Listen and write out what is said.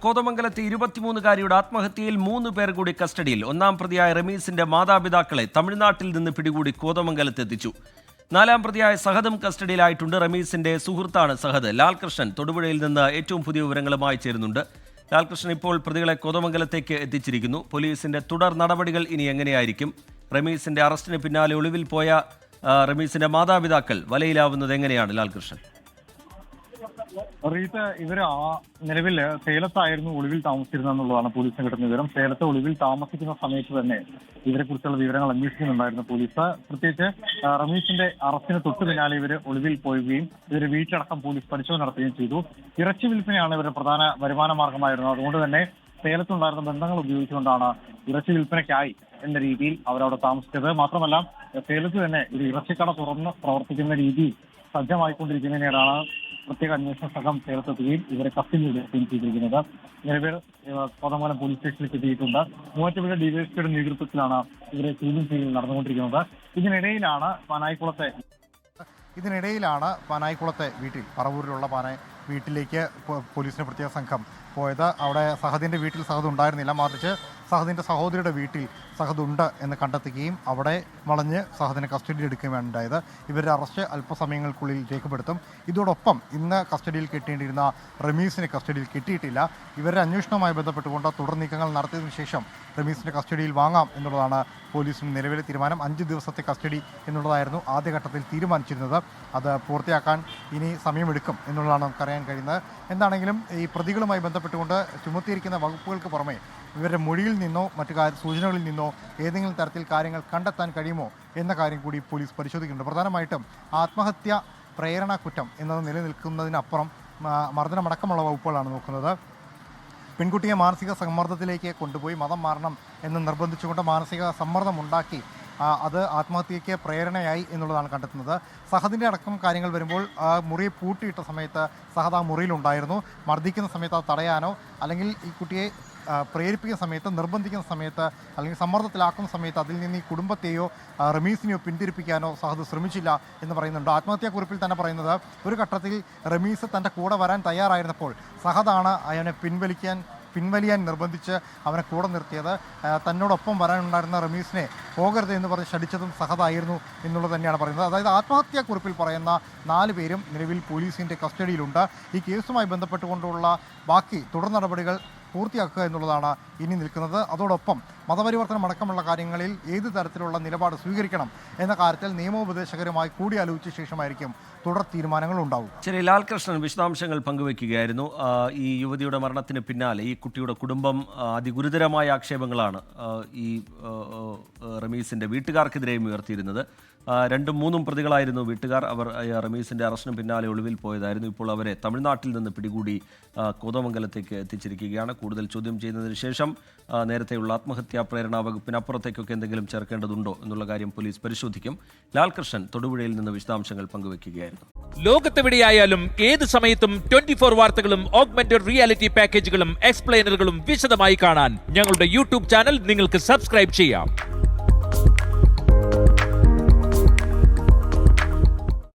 കോതമംഗലത്തെ 23-കാരിയുടെ ആത്മഹത്യയിൽ 3 പേർ കൂടി കസ്റ്റഡിയിൽ. ഒന്നാം പ്രതിയായ റമീസിന്റെ മാതാപിതാക്കളെ തമിഴ്നാട്ടിൽ നിന്ന് പിടികൂടി കോതമംഗലത്തെത്തിച്ചു. 4-ാം പ്രതിയായ സഹദും കസ്റ്റഡിയിലായിട്ടുണ്ട്. റമീസിന്റെ സുഹൃത്താണ് സഹദ്. ലാൽകൃഷ്ണൻ തൊടുപുഴയിൽ നിന്ന് ഏറ്റവും പുതിയ വിവരങ്ങളുമായി ചേരുന്നുണ്ട്. ലാൽകൃഷ്ണൻ, ഇപ്പോൾ പ്രതികളെ കോതമംഗലത്തേക്ക് എത്തിച്ചിരിക്കുന്നു. പോലീസിന്റെ തുടർ നടപടികൾ ഇനി എങ്ങനെയായിരിക്കും? റമീസിന്റെ അറസ്റ്റിന് പിന്നാലെ ഒളിവിൽ പോയ റമീസിന്റെ മാതാപിതാക്കൾ വലയിലാവുന്നത് എങ്ങനെയാണ് ലാൽകൃഷ്ണൻ? റീത്ത്, ഇവര് നിലവിൽ സേലത്തായിരുന്നു ഒളിവിൽ താമസിച്ചിരുന്നെന്നുള്ളതാണ് പോലീസിന് കിട്ടുന്ന വിവരം. സേലത്ത് ഒളിവിൽ താമസിക്കുന്ന സമയത്ത് തന്നെ ഇവരെ കുറിച്ചുള്ള വിവരങ്ങൾ അന്വേഷിക്കുന്നുണ്ടായിരുന്നു പോലീസ്. പ്രത്യേകിച്ച് റമീസിന്റെ അറസ്റ്റിന് തൊട്ടു പിന്നാലെ ഇവര് ഒളിവിൽ പോവുകയും ഇവര് വീട്ടിലടക്കം പോലീസ് പരിശോധന നടത്തുകയും ചെയ്തു. ഇറച്ചി വിൽപ്പനയാണ് ഇവരുടെ പ്രധാന വരുമാന മാർഗമായിരുന്നത്. അതുകൊണ്ട് തന്നെ സേലത്തുണ്ടായിരുന്ന ബന്ധങ്ങൾ ഉപയോഗിച്ചുകൊണ്ടാണ് ഇറച്ചി വിൽപ്പനയ്ക്കായി എന്ന രീതിയിൽ അവരവിടെ താമസിച്ചത്. മാത്രമല്ല, സേലത്ത് തന്നെ ഒരു ഇറച്ചിക്കട തുറന്ന് പ്രവർത്തിക്കുന്ന രീതി സജ്ജമായിക്കൊണ്ടിരിക്കുന്നതിനാണ് പ്രത്യേക അന്വേഷണ സംഘം സേലത്തെത്തുകയും ഇവരെ കസ്റ്റഡിയിലെത്തുകയും ചെയ്തിരിക്കുന്നത്. നിലവിൽ കോതമംഗലം പോലീസ് സ്റ്റേഷനിലേക്ക് എത്തിയിട്ടുണ്ട്. മൂവാറ്റുപുഴ ഡിവൈഎസ്പിയുടെ നേതൃത്വത്തിലാണ് ഇവരെ ചോദ്യം ചെയ്യൽ നടന്നുകൊണ്ടിരിക്കുന്നത്. ഇതിനിടയിലാണ് പാനായിക്കുളത്തെ വീട്ടിൽ, പറവൂരിലുള്ള വീട്ടിലേക്ക് പോലീസിന്റെ പ്രത്യേക സംഘം പോയത്. അവിടെ സഹദിന്റെ വീട്ടിൽ സഹദ് ഉണ്ടായിരുന്നില്ല, മറിച്ച് സഹദിന്റെ സഹോദരിയുടെ വീട്ടിൽ സഹദ് ഉണ്ട് എന്ന് കണ്ടെത്തുകയും അവിടെ വളഞ്ഞ് സഹദിനെ കസ്റ്റഡിയിൽ എടുക്കുകയാണ് ഉണ്ടായത്. ഇവരുടെ അറസ്റ്റ് അല്പസമയങ്ങൾക്കുള്ളിൽ രേഖപ്പെടുത്തും. ഇതോടൊപ്പം ഇന്ന് കസ്റ്റഡിയിൽ കിട്ടേണ്ടിയിരുന്ന റമീസിനെ കസ്റ്റഡിയിൽ കിട്ടിയിട്ടില്ല. ഇവരുടെ അന്വേഷണവുമായി ബന്ധപ്പെട്ടുകൊണ്ട് തുടർ നീക്കങ്ങൾ നടത്തിയതിനു ശേഷം റമീസിന്റെ കസ്റ്റഡിയിൽ വാങ്ങാം എന്നുള്ളതാണ് പോലീസിന് നിലവിലെ തീരുമാനം. 5 ദിവസത്തെ കസ്റ്റഡി എന്നുള്ളതായിരുന്നു ആദ്യഘട്ടത്തിൽ തീരുമാനിച്ചിരുന്നത്. അത് പൂർത്തിയാക്കാൻ ഇനി സമയമെടുക്കും എന്നുള്ളതാണ് നമുക്കറിയാൻ കഴിയുന്നത്. എന്താണെങ്കിലും ഈ പ്രതികളുമായി ബന്ധപ്പെട്ടുകൊണ്ട് ചുമത്തിയിരിക്കുന്ന വകുപ്പുകൾക്ക് പുറമെ ഇവരുടെ മൊഴിയിൽ നിന്നോ മറ്റു സൂചനകളിൽ നിന്നോ ഏതെങ്കിലും തരത്തിൽ കാര്യങ്ങൾ കണ്ടെത്താൻ കഴിയുമോ എന്ന കാര്യം കൂടി പോലീസ് പരിശോധിക്കുന്നുണ്ട്. പ്രധാനമായിട്ടും ആത്മഹത്യ പ്രേരണ കുറ്റം എന്നത് നിലനിൽക്കുന്നതിനപ്പുറം മർദ്ദനമടക്കമുള്ള വകുപ്പുകളാണ് നോക്കുന്നത്. പെൺകുട്ടിയെ മാനസിക സമ്മർദ്ദത്തിലേക്ക് കൊണ്ടുപോയി മതം മാറണം എന്ന് നിർബന്ധിച്ചുകൊണ്ട് മാനസിക സമ്മർദ്ദം ഉണ്ടാക്കി അത് ആത്മഹത്യയ്ക്ക് പ്രേരണയായി എന്നുള്ളതാണ് കണ്ടെത്തുന്നത്. സഹദിൻ്റെ അടക്കം കാര്യങ്ങൾ വരുമ്പോൾ മുറിയെ പൂട്ടിയിട്ട സമയത്ത് സഹദ് ആ മുറിയിലുണ്ടായിരുന്നു. മർദ്ദിക്കുന്ന സമയത്ത് അത് തടയാനോ അല്ലെങ്കിൽ ഈ കുട്ടിയെ പ്രേരിപ്പിക്കുന്ന സമയത്ത്, നിർബന്ധിക്കുന്ന സമയത്ത് അല്ലെങ്കിൽ സമ്മർദ്ദത്തിലാക്കുന്ന സമയത്ത് അതിൽ നിന്ന് ഈ കുടുംബത്തെയോ റമീസിനെയോ പിന്തിരിപ്പിക്കാനോ സഹദ് ശ്രമിച്ചില്ല എന്ന് പറയുന്നുണ്ട്. ആത്മഹത്യാക്കുറിപ്പിൽ തന്നെ പറയുന്നത് ഒരു ഘട്ടത്തിൽ റമീസ് തൻ്റെ കൂടെ വരാൻ തയ്യാറായിരുന്നപ്പോൾ സഹദാണ് അവനെ പിൻവലിയാൻ നിർബന്ധിച്ച് അവനെ കൂടെ നിർത്തിയത്. തന്നോടൊപ്പം വരാനുണ്ടായിരുന്ന റമീസിനെ പോകരുത് എന്ന് പറഞ്ഞ് ശടിച്ചതും സഹദായിരുന്നു എന്നുള്ളത് തന്നെയാണ് പറയുന്നത്. അതായത് ആത്മഹത്യാക്കുറിപ്പിൽ പറയുന്ന 4 പേരും നിലവിൽ പോലീസിൻ്റെ കസ്റ്റഡിയിലുണ്ട്. ഈ കേസുമായി ബന്ധപ്പെട്ടുകൊണ്ടുള്ള ബാക്കി തുടർ നടപടികൾ പൂർത്തിയാക്കുക എന്നുള്ളതാണ് ഇനി നിൽക്കുന്നത്. അതോടൊപ്പം മതപരിവർത്തനം അടക്കമുള്ള കാര്യങ്ങളിൽ ഏത് തരത്തിലുള്ള നിലപാട് സ്വീകരിക്കണം എന്ന കാര്യത്തിൽ നിയമോപദേശകരുമായി കൂടിയാലോചിച്ച ശേഷമായിരിക്കും തുടർ തീരുമാനങ്ങൾ ഉണ്ടാവും. ശരി, ലാൽകൃഷ്ണൻ വിശദാംശങ്ങൾ പങ്കുവയ്ക്കുകയായിരുന്നു. ഈ യുവതിയുടെ മരണത്തിന് പിന്നാലെ ഈ കുട്ടിയുടെ കുടുംബം അതിഗുരുതരമായ ആക്ഷേപങ്ങളാണ് ഈ റമീസിന്റെ വീട്ടുകാർക്കെതിരെയും ഉയർത്തിയിരുന്നത്. 2ഉം 3ഉം പ്രതികളായിരുന്നു വീട്ടുകാർ. അവർ റമീസിന്റെ അറസ്റ്റിന് പിന്നാലെ ഒളിവിൽ പോയതായിരുന്നു. ഇപ്പോൾ അവരെ തമിഴ്നാട്ടിൽ നിന്ന് പിടികൂടി കോതമംഗലത്തേക്ക് എത്തിച്ചിരിക്കുകയാണ്. കൂടുതൽ ചോദ്യം ചെയ്യുന്നതിന് ശേഷം നേരത്തെയുള്ള ആത്മഹത്യാ പ്രേരണാ വകുപ്പിനപ്പുറത്തേക്കൊക്കെ എന്തെങ്കിലും ചേർക്കേണ്ടതുണ്ടോ എന്നുള്ള കാര്യം പോലീസ് പരിശോധിക്കും. ലാൽകൃഷ്ണൻ തൊടുപുഴയിൽ നിന്ന് വിശദാംശങ്ങൾ പങ്കുവയ്ക്കുകയായിരുന്നു. ലോകത്തെവിടെയായാലും ഏത് സമയത്തും 24 വാർത്തകളും ഓഗ്മെന്റഡ് റിയാലിറ്റി പാക്കേജുകളും എക്സ്പ്ലെയിനറുകളും വിശദമായി കാണാൻ ഞങ്ങളുടെ യൂട്യൂബ് ചാനൽ നിങ്ങൾക്ക് സബ്സ്ക്രൈബ് ചെയ്യാം.